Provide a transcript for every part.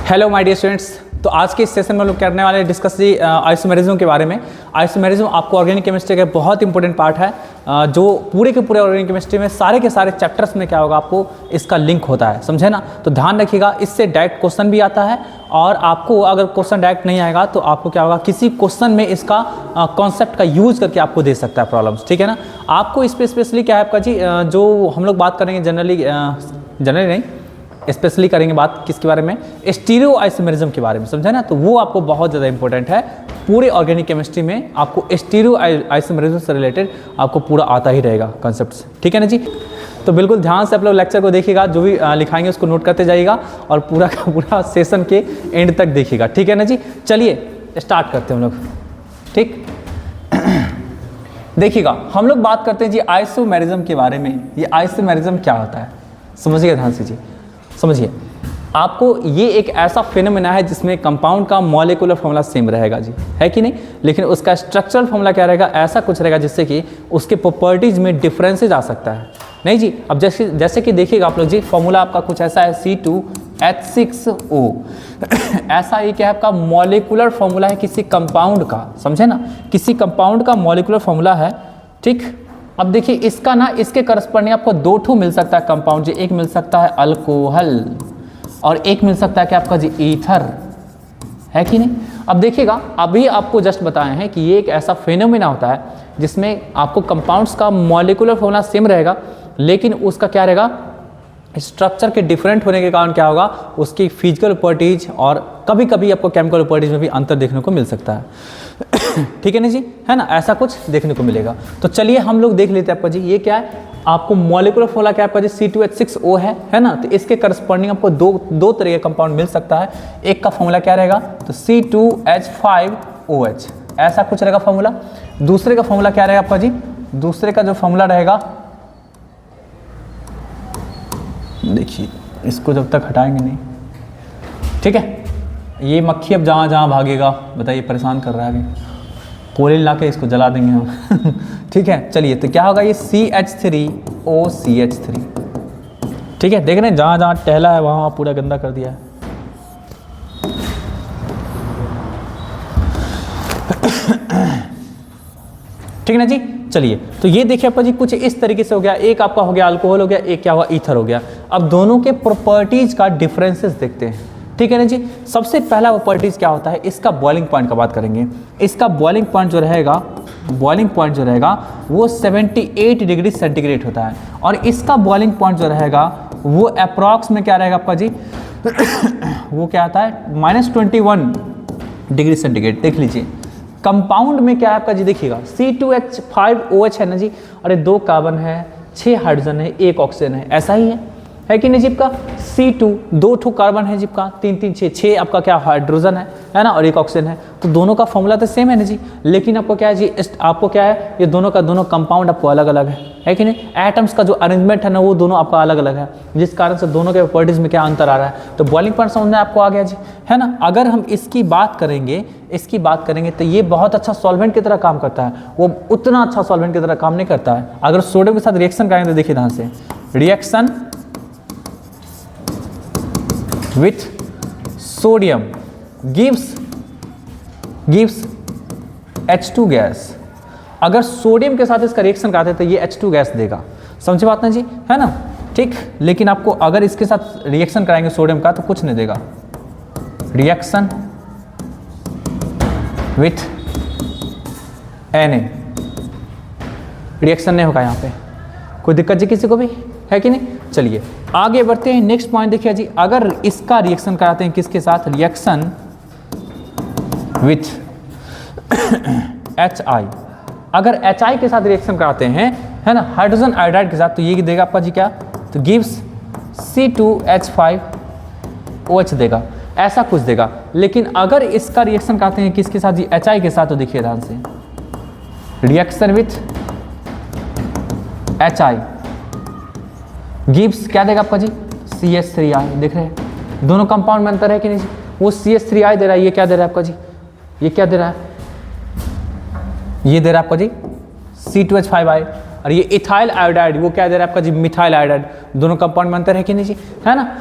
Hello my dear students. तो आज के इस सेशन में हम लोग करने वाले डिस्कस आइसोमेरिज्म के बारे में। आइसोमेरिज्म आपको ऑर्गेनिक केमिस्ट्री का बहुत इंपॉर्टेंट पार्ट है, जो पूरे के पूरे ऑर्गेनिक केमिस्ट्री में सारे के सारे चैप्टर्स में क्या होगा आपको इसका लिंक होता है, समझे ना। तो ध्यान रखिएगा, इससे डायरेक्ट क्वेश्चन भी आता है और आपको अगर क्वेश्चन डायरेक्ट नहीं आएगा तो आपको क्या होगा, किसी क्वेश्चन में इसका कॉन्सेप्ट का यूज करके आपको दे सकता है प्रॉब्लम्स, ठीक है ना। आपको इस पर स्पेशली क्या है आपका जी, जो हम लोग बात करेंगे जनरली नहीं स्पेशली करेंगे बात किसके बारे में, स्टीरियो आइसोमेरिज्म के बारे में, समझे ना। तो वो आपको बहुत ज़्यादा इंपॉर्टेंट है पूरे ऑर्गेनिक केमिस्ट्री में। आपको स्टीरियो आइसोमेरिज्म से रिलेटेड आपको पूरा आता ही रहेगा कॉन्सेप्ट्स, ठीक है ना जी। तो बिल्कुल ध्यान से आप लोग लेक्चर को देखिएगा, जो भी लिखाएंगे उसको नोट करते जाइएगा और पूरा का पूरा सेशन के एंड तक देखिएगा, ठीक है ना जी। चलिए स्टार्ट करते हैं हम लोग, ठीक। देखिएगा, हम लोग बात करते हैं जी आइसोमेरिज्म के बारे में। ये आइसोमेरिज्म क्या होता है समझिएगा ध्यान से जी, समझिए। आपको ये एक ऐसा फिनोमेना है जिसमें कंपाउंड का मॉलिक्यूलर फॉर्मूला सेम रहेगा जी, है कि नहीं, लेकिन उसका स्ट्रक्चरल फॉर्मूला क्या रहेगा, ऐसा कुछ रहेगा जिससे कि उसके प्रॉपर्टीज में डिफरेंसेस आ सकता है, नहीं जी। अब जैसे कि देखिएगा आप लोग जी, फॉर्मूला आपका कुछ ऐसा है C2H6O। ऐसा ये क्या है आपका मॉलिक्यूलर फॉर्मूला है किसी कंपाउंड का, समझे ना, किसी कंपाउंड का मॉलिक्यूलर फॉर्मूला है, ठीक। अब देखिए इसका ना, इसके करस्पॉन्डिंग आपको दो ठो मिल सकता है कंपाउंड जी। एक मिल सकता है अल्कोहल और एक मिल सकता है क्या आपका जी ईथर, है कि नहीं। अब देखिएगा, अभी आपको जस्ट बताए हैं कि ये एक ऐसा फिनोमेना होता है जिसमें आपको कंपाउंड्स का मॉलिक्यूलर फॉर्मूला सेम रहेगा, लेकिन उसका क्या रहेगा, स्ट्रक्चर के डिफरेंट होने के कारण क्या होगा, उसकी फिजिकल प्रॉपर्टीज और कभी कभी आपको केमिकल प्रॉपर्टीज में भी अंतर देखने को मिल सकता है, ठीक है ना जी, है ना, ऐसा कुछ देखने को मिलेगा। तो चलिए हम लोग देख लेते हैं आपका जी, ये क्या है, आपको मॉलिक्यूलर फॉर्मूला क्या है आपका जी C2H6O है ना। तो इसके करस्पॉन्डिंग आपको दो तरह के कंपाउंड मिल सकता है। एक का फॉर्मूला क्या रहेगा, तो C2H5OH, ऐसा कुछ रहेगा फॉर्मूला। दूसरे का फॉर्मूला क्या रहेगा आपका जी, दूसरे का जो फॉर्मूला रहेगा, देखिए इसको जब तक हटाएंगे नहीं, ठीक है। ये मक्खी अब जहाँ भागेगा बताइए, परेशान कर रहा है, अभी कोयले ला के इसको जला देंगे हम। ठीक है, चलिए तो क्या होगा, ये CH3OCH3, ठीक है। देख रहे हैं जहाँ टहला है वहाँ पूरा गंदा कर दिया है। ठीक है ना जी। चलिए तो ये देखिए आपका जी कुछ इस तरीके से हो गया, एक आपका हो गया अल्कोहल हो गया, एक क्या हुआ ईथर हो गया। अब दोनों के प्रॉपर्टीज का डिफरेंसेस देखते हैं, ठीक है ना जी। सबसे पहला प्रॉपर्टीज क्या होता है, इसका बॉइलिंग पॉइंट का बात करेंगे। इसका बॉइलिंग पॉइंट जो रहेगा, वो 78 डिग्री सेंटीग्रेड होता है, और इसका बॉइलिंग पॉइंट जो रहेगा वो अप्रॉक्स में क्या रहेगा आपका जी, वो क्या आता है -21 डिग्री सेंटीग्रेड। देख लीजिए कंपाउंड में क्या है आपका जी, देखिएगा C2H5OH है ना जी, अरे 2 कार्बन है, 6 हाइड्रोजन है, 1 ऑक्सीजन है, ऐसा ही है कि नहीं जी। आपका C2 2 ठो कार्बन है जी, आपका 3 3 6 आपका क्या हाइड्रोजन है ना, और 1 ऑक्सीजन है। तो दोनों का फॉर्मूला तो सेम है ना जी, लेकिन आपको क्या है जी, आपको क्या है, ये दोनों का दोनों कंपाउंड आपको अलग अलग है कि नहीं। एटम्स का जो अरेंजमेंट है ना, वो दोनों आपका अलग अलग है, जिस कारण से दोनों के प्रॉपर्टीज में क्या अंतर आ रहा है। तो बॉइलिंग पॉइंट समझ में आपको आ गया जी, है ना। अगर हम इसकी बात करेंगे तो ये बहुत अच्छा सॉल्वेंट की तरह काम करता है, वो उतना अच्छा सॉल्वेंट की तरह काम नहीं करता है। अगर सोडियम के साथ रिएक्शन करेंगे तो देखिए ध्यान से, reaction with sodium gives H2 gas. अगर सोडियम के साथ इसका रिएक्शन कराते हैं तो ये H2 गैस देगा, समझे बात ना जी, है ना, ठीक। लेकिन आपको अगर इसके साथ रिएक्शन कराएंगे सोडियम का तो कुछ नहीं देगा, रिएक्शन विथ Na, रिएक्शन नहीं होगा यहाँ पे, कोई दिक्कत जी किसी को भी, है कि नहीं। चलिए आगे बढ़ते हैं, नेक्स्ट पॉइंट देखिए जी, अगर इसका रिएक्शन कराते हैं किसके साथ, रिएक्शन विथ HI, अगर HI के साथ रिएक्शन कराते हैं, है ना, हाइड्रोजन आयोडाइड के साथ, तो ये देगा आपका जी क्या, तो गिव्स C2H5OH देगा, ऐसा कुछ देगा। लेकिन अगर इसका रिएक्शन कराते हैं किसके साथ जी, HI के साथ, तो देखिए ध्यान से, रिएक्शन विथ HI गिव्स क्या देगा आपका जी, CH3I। देख रहे हैं दोनों कंपाउंड में अंतर है कि नहीं जी, वो CH3I दे रहा है, ये क्या दे रहा है आपका जी, ये क्या दे रहा है, ये दे रहा है आपका जी C2H5I, और ये इथाइल आयोडाइड वो क्या दे रहा है आपका जी, मिथाइल आयोडाइड, दोनों कंपाउंड में अंतर है कि नहीं जी, है ना।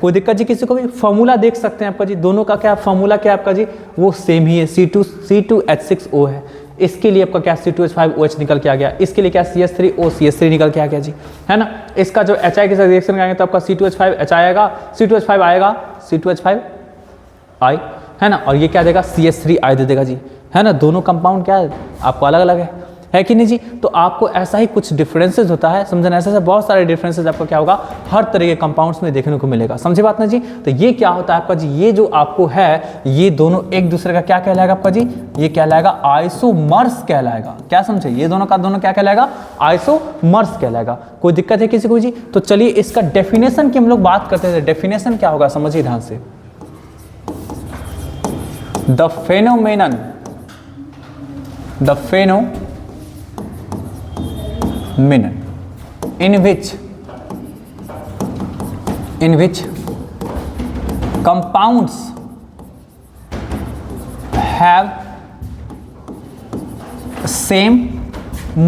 कोई दिक्कत जी किसी को भी? फॉर्मूला देख सकते हैं आपका जी, दोनों का क्या फॉर्मूला क्या है आपका जी, वो सेम ही है, C2H6O है। इसके लिए आपका क्या C2H5OH निकल के आ गया, इसके लिए क्या CH3OCH3 निकल के आ गया जी, है ना। इसका जो HI के साथ रिएक्शन करेंगे तो आपका C2H5H आएगा, C2H5 आएगा, C2H5I, है ना, और ये क्या देगा CH3I दे देगा जी, है ना। दोनों कंपाउंड क्या है आपको अलग अलग है कि नहीं जी। तो आपको ऐसा ही कुछ डिफरेंसेस होता है, समझना, ऐसे बहुत सारे डिफरेंसेस आपको क्या होगा हर तरह के कंपाउंड्स में देखने को मिलेगा, समझे बात ना जी। तो ये क्या होता है आपका जी, ये जो आपको है ये दोनों एक दूसरे का क्या कहलाएगा आपका जी, ये कहलाएगा आइसोमर्स कहलाएगा, क्या समझे, ये दोनों का दोनों क्या कहलाएगा, आइसोमर्स कहलाएगा। कोई दिक्कत है किसी को जी? तो चलिए इसका डेफिनेशन की हम लोग बात करते थे, डेफिनेशन क्या होगा समझिए ध्यान से। The phenomenon in which compounds have same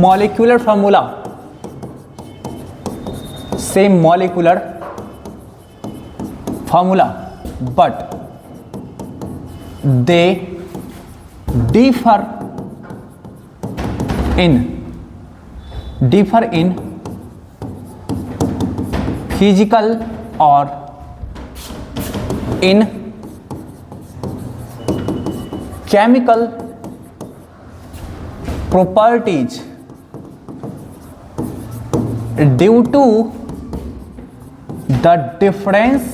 molecular formula but they differ in physical or in chemical properties due to the difference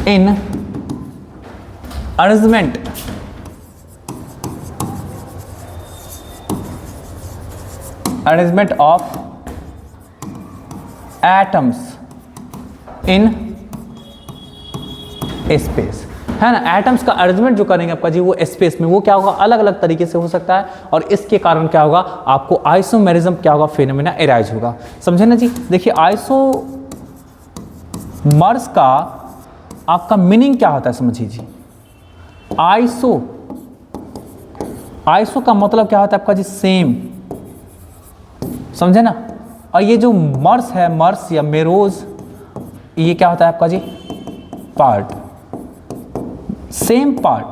in arrangement of atoms in space, है ना। एटम्स का अरेंजमेंट जो करेंगे आपका जी वो स्पेस में, वो क्या होगा अलग अलग तरीके से हो सकता है, और इसके कारण क्या होगा आपको आइसोमेरिज्म क्या होगा फेनोमेना एराइज होगा, समझे ना जी। देखिए आइसोमर्स का आपका मीनिंग क्या होता है समझिए जी। आइसो का मतलब क्या होता है आपका जी, सेम, समझे ना। और ये जो मर्स है, मर्स या मेरोज, ये क्या होता है आपका जी, पार्ट, सेम पार्ट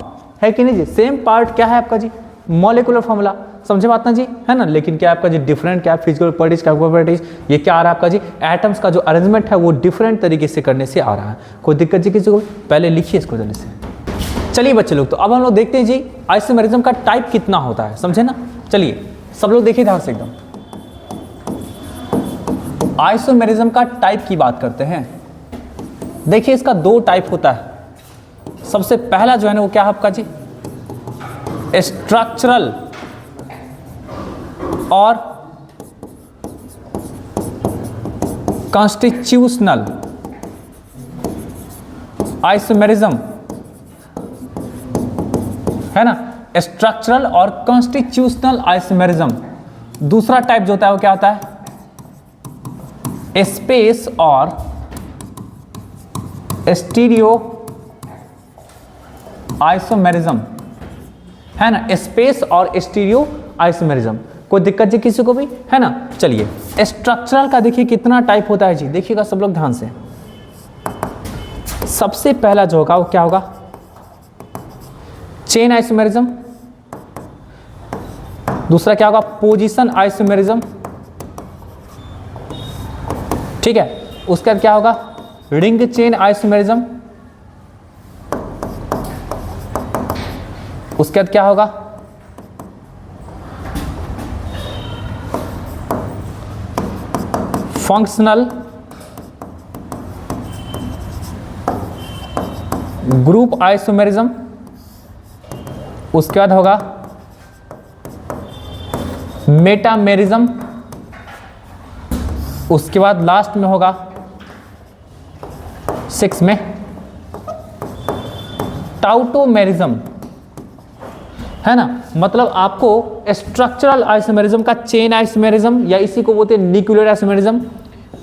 है कि नहीं जी। सेम पार्ट क्या है आपका जी, मॉलिक्यूलर फॉर्मूला, समझे बात ना जी, है ना। लेकिन क्या आपका जी डिफरेंट क्या फिजिकल प्रॉपर्टीज, क्या प्रॉपर्टीज, ये क्या आ रहा है आपका जी, एटम्स का जो अरेंजमेंट है वो डिफरेंट तरीके से करने से आ रहा है। कोई दिक्कत जी किसी को? पहले लिखिए इसको जल्दी से। चलिए बच्चे लोग, तो अब हम लोग देखते हैं जी आइसोमेरिज्म का टाइप कितना होता है, समझे ना। चलिए सब लोग देखिए ध्यान से एकदम। आइसोमेरिज्म का टाइप की बात करते हैं। देखिए इसका दो टाइप होता है। सबसे पहला जो है ना वो क्या है आपका जी, स्ट्रक्चरल और कॉन्स्टिट्यूशनल आइसोमेरिज्म, है ना। स्ट्रक्चरल और कॉन्स्टिट्यूशनल आइसोमेरिज्म। दूसरा टाइप जो होता है वो क्या होता है, स्पेस और स्टीरियो आइसोमेरिज्म, है ना। स्पेस और स्टीरियो आइसोमेरिज्म। कोई दिक्कत जी किसी को भी, है ना। चलिए स्ट्रक्चरल का देखिए कितना टाइप होता है जी, देखिएगा सब लोग ध्यान से। सबसे पहला जो होगा वो क्या होगा, चेन आइसोमेरिज्म। दूसरा क्या होगा, पोजीशन आइसोमेरिज्म, ठीक है। उसके बाद क्या होगा, रिंग चेन आइसोमेरिज्म। उसके बाद क्या होगा, फंक्शनल ग्रुप आइसोमेरिज्म। उसके बाद होगा मेटामेरिज्म। उसके बाद लास्ट में होगा 6 में टाउटोमेरिज्म, है ना। मतलब आपको स्ट्रक्चरल आइसोमेरिज्म का चेन आइसोमेरिज्म, या इसी को बोलते हैं nuclear isomerism,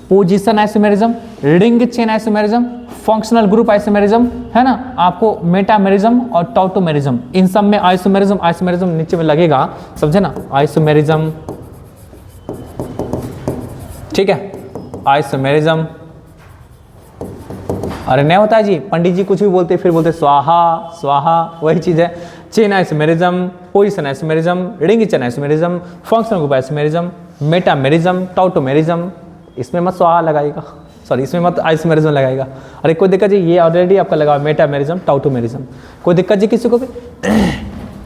position isomerism, ring chain isomerism, functional group isomerism, है ना। आपको मेटामेरिज्म और टाउटोमेरिज्म, इन सब में आइसोमेरिज्म नीचे में लगेगा, समझे ना। आइसोमेरिज्म ठीक है, आइसोमेरिज्म। अरे नहीं होता है जी, पंडित जी कुछ भी बोलते फिर बोलते स्वाहा स्वाहा, वही चीज़ है। Chain isomerism, position isomerism, ring chain isomerism, functional group isomerism, metamerism, tautomerism. इसमें मत स्वाहा लगाएगा, सॉरी इसमें मत आइसोमेरिज्म लगाएगा। अरे कोई दिक्कत जी, ये ऑलरेडी आपका लगा मेटामेरिज्म, टाउटोमेरिज्म, कोई दिक्कत जी किसी को भी।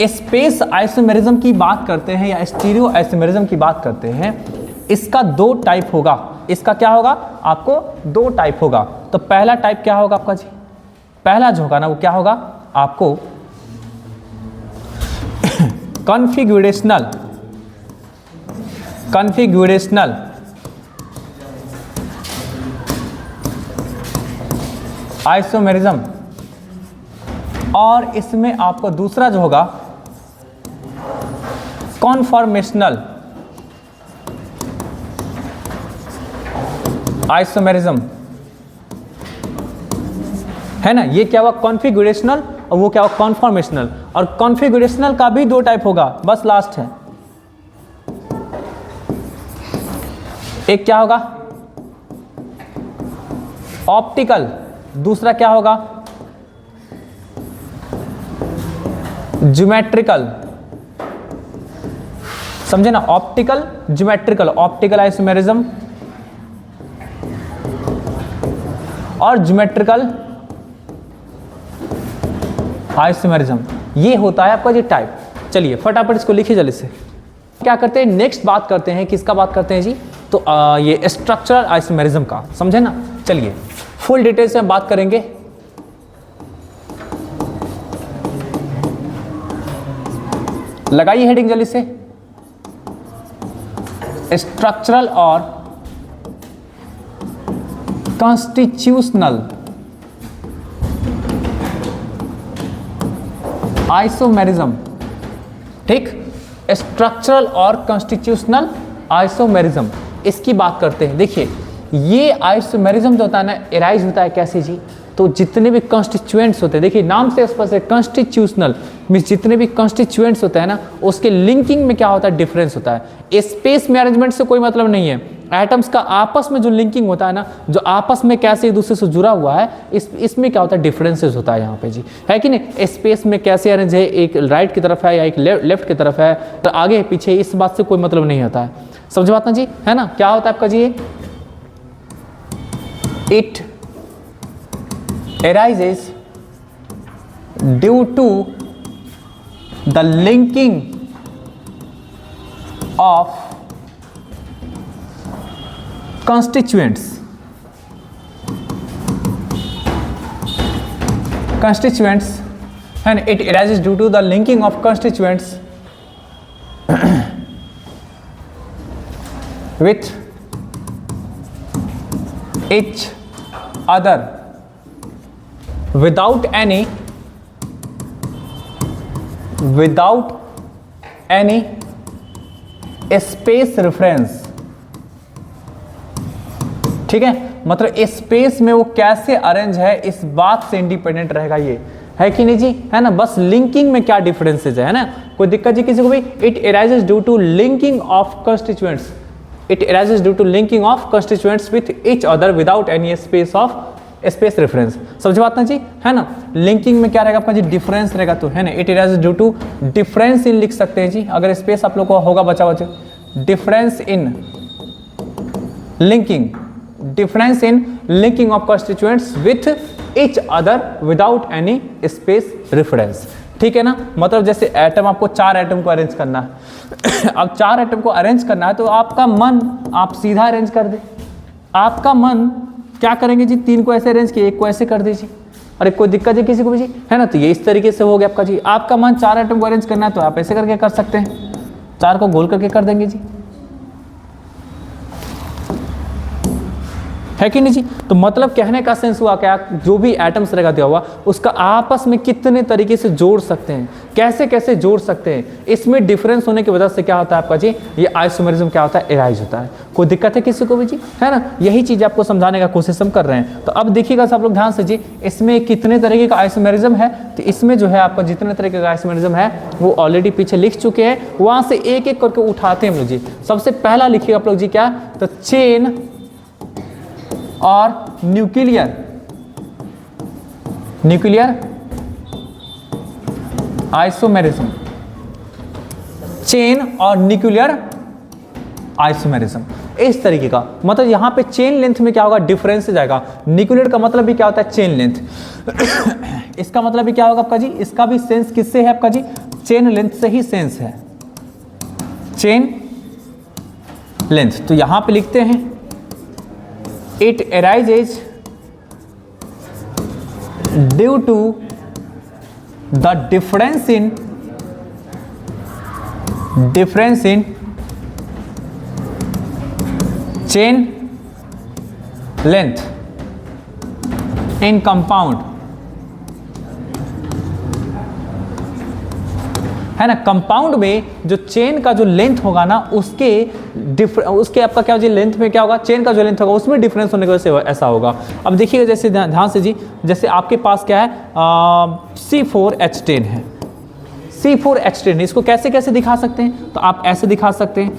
स्पेस आइसोमेरिज्म की बात करते हैं या स्टीरियो आइसोमेरिज्म की बात करते हैं, इसका दो टाइप होगा। इसका क्या होगा, आपको दो टाइप होगा। तो पहला टाइप क्या होगा आपका जी, पहला जो होगा ना वो क्या होगा आपको कॉन्फिगरेशनल आइसोमेरिज्म, और इसमें आपको दूसरा जो होगा कॉन्फॉर्मेशनल आइसोमेरिज्म, है ना। ये क्या हुआ कॉन्फिगरेशनल और वो क्या हुआ कॉन्फॉर्मेशनल। और कॉन्फिगरेशनल का भी दो टाइप होगा, बस लास्ट है। एक क्या होगा ऑप्टिकल, दूसरा क्या होगा ज्योमेट्रिकल। समझे ना, ऑप्टिकल ज्योमेट्रिकल, ऑप्टिकल आइसोमेरिज्म और ज्योमेट्रिकल आइसोमेरिज्म, ये होता है आपका ये टाइप। चलिए फटाफट इसको लिखिए जल्दी से। क्या करते हैं नेक्स्ट, बात करते हैं किसका बात करते हैं जी, तो ये स्ट्रक्चरल आइसोमेरिज्म का, समझे ना। चलिए फुल डिटेल से हम बात करेंगे। लगाइए हेडिंग जल्दी से, स्ट्रक्चरल और कॉन्स्टिट्यूशनल आइसोमेरिज्म। ठीक, स्ट्रक्चरल और कॉन्स्टिट्यूशनल आइसोमेरिज्म, इसकी बात करते हैं। देखिए ये आइसोमेरिज्म जो होता है ना, एराइज होता है कैसे जी, तो जितने भी कॉन्स्टिट्यूएंट्स होते हैं, देखिए नाम से स्पष्ट है कॉन्स्टिट्यूशनल मीन्स जितने भी कॉन्स्टिट्यूएंट्स होते हैं ना, उसके लिंकिंग में क्या होता है डिफरेंस होता है। स्पेस में अरेंजमेंट से कोई मतलब नहीं है, एटम्स का आपस में जो लिंकिंग होता है ना, जो आपस में कैसे एक दूसरे से जुड़ा हुआ है, इसमें क्या होता है डिफरेंसेस होता है यहाँ पे जी, है कि नहीं। स्पेस में कैसे अरेंज है, एक राइट की तरफ है या एक लेफ्ट की तरफ है, तो आगे पीछे इस बात से कोई मतलब नहीं होता है। समझ बात ना जी, है ना। क्या होता है आपका जी, it arises due to the linking of constituents and it arises due to the linking of constituents with each other without any space reference। ठीक है, मतलब स्पेस में वो कैसे अरेंज है इस बात से इंडिपेंडेंट रहेगा, ये है कि नहीं जी, है ना। बस लिंकिंग में क्या डिफरेंसेस है ना, कोई दिक्कत जी किसी को भी। It arises due to linking of constituents, it arises due to linking of constituents with each other without any space reference. समझ बात ना जी, है ना। लिंकिंग में क्या रहेगा आपका जी डिफरेंस रहेगा, तो है ना। It arises due to difference in लिख सकते हैं जी, अगर स्पेस आप लोग को होगा बचा बचा, difference in linking of constituents with each other without any space reference. ठीक है ना, मतलब जैसे एटम, आपको 4 एटम को अरेंज करना है अब 4 एटम को अरेंज करना है तो आपका मन आप सीधा अरेंज कर दे, आपका मन क्या करेंगे जी, 3 को ऐसे अरेंज किए, 1 को ऐसे कर दीजिए। अरे कोई दिक्कत है किसी को भी जी, है ना। तो ये इस तरीके से हो गया आपका जी। आपका मन 4 एटम को अरेंज करना है तो आप ऐसे करके कर सकते हैं, 4 को गोल करके कर देंगे जी। है कि नहीं जी। तो मतलब कहने का सेंस हुआ क्या, जो भी एटम्स रहेगा दिया हुआ उसका आपस में कितने तरीके से जोड़ सकते हैं, कैसे कैसे जोड़ सकते हैं, इसमें डिफरेंस होने की वजह से क्या होता है आपका जी, ये आइसोमेरिज्म क्या होता है, एराइज होता है। कोई दिक्कत है किसी को भी जी, है ना। यही चीज आपको समझाने का कोशिश हम कर रहे हैं। तो अब देखिएगा सब लोग ध्यान से जी, इसमें कितने तरीके का आइसोमेरिज्म है। तो इसमें जो है आपका जितने तरीके का आइसोमेरिज्म है वो ऑलरेडी पीछे लिख चुके हैं, वहां से एक एक करके उठाते हैं हम लोग जी। सबसे पहला लिखिएगा आप लोग जी क्या, तो चेन और न्यूक्लियर आइसोमेरिज्म, चेन और न्यूक्लियर आइसोमेरिज्म, इस तरीके का। मतलब यहां पे चेन लेंथ में क्या होगा, डिफरेंस जाएगा। न्यूक्लियर का मतलब भी क्या होता है, चेन लेंथ। इसका मतलब भी क्या होगा आपका जी, इसका भी सेंस किससे है आपका जी, चेन लेंथ से ही सेंस है, चेन लेंथ। तो यहां पे लिखते हैं it arises due to the difference in chain length in compound, है ना। कंपाउंड में जो चेन का जो लेंथ होगा ना, उसके आपका क्या हो, लेंथ में क्या होगा, चेन का जो लेंथ होगा उसमें डिफरेंस होने की वजह से ऐसा होगा। अब देखिएगा जैसे ध्यान से जी, जैसे आपके पास क्या है, C4H10 है, C4H10, इसको कैसे कैसे दिखा सकते हैं, तो आप ऐसे दिखा सकते हैं,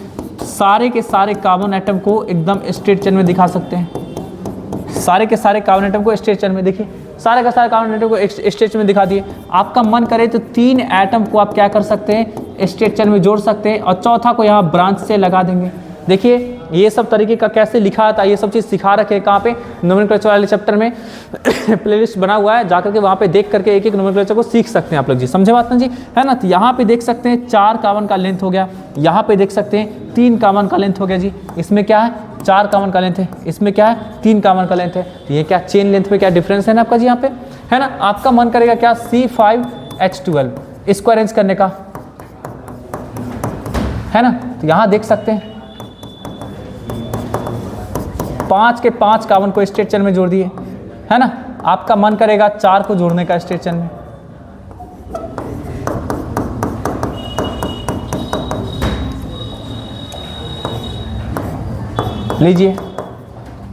सारे के सारे कार्बन एटम को एकदम स्ट्रेट चेन में दिखा सकते हैं, सारे के सारे कार्बन एटम को स्ट्रेट चेन में, देखिए सारे का सारे कार्बन एटम को स्ट्रेट में दिखा दिए। आपका मन करे तो 3 एटम को आप क्या कर सकते हैं, स्ट्रेट चेन में जोड़ सकते हैं, और चौथा को यहाँ ब्रांच से लगा देंगे। देखिए ये सब तरीके का कैसे लिखा था, ये सब चीज़ सिखा रखे हैं कहाँ पे, नोमेनक्लेचर वाले चैप्टर में प्लेलिस्ट बना हुआ है, जाकर के वहाँ पे देख करके एक एक नोमेनक्लेचर को सीख सकते हैं आप लोग जी, समझे बात ना जी, है ना। तो यहाँ पे देख सकते हैं 4 कार्बन का लेंथ हो गया, यहाँ पे देख सकते हैं 3 कार्बन का लेंथ हो गया जी। इसमें क्या है, 4 कार्बन का लेंथ है, इसमें क्या है, 3 कार्बन का लेंथ है। तो ये क्या चेन लेंथ में क्या डिफरेंस है ना आपका जी यहाँ पे, है ना। आपका मन करेगा क्या, C5H12 इसको अरेंज करने का, है ना। तो यहाँ देख सकते हैं 5 के 5 कार्बन को स्ट्रेट चेन में जोड़ दिए, है ना। आपका मन करेगा 4 को जोड़ने का स्ट्रेट चेन में, लीजिए।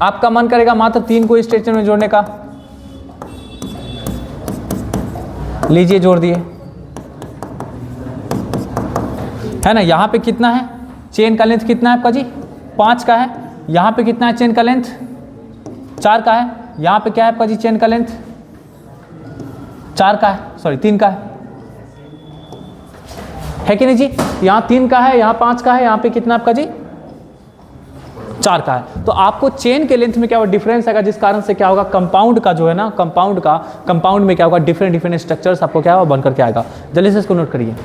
आपका मन करेगा मात्र 3 को स्ट्रेट चेन में जोड़ने का, लीजिए जोड़ दिए, है ना। यहां पे कितना है, चेन का लेंथ कितना है आपका जी, 5 का है। यहाँ पे कितना है चेन का लेंथ, 4 का है। यहाँ पे क्या है आपका जी, चेन का लेंथ 4 का है, सॉरी 3 का है कि नहीं जी। यहाँ 3 का है, यहाँ 5 का है, यहाँ पे कितना आपका जी 4 का है। तो आपको चेन के लेंथ में क्या होगा, डिफरेंस आएगा, जिस कारण से क्या होगा, कंपाउंड का जो है ना, कंपाउंड में क्या होगा, डिफरेंट स्ट्रक्चर्स आपको क्या होगा बन करके आएगा। जल्दी से इसको नोट करिए।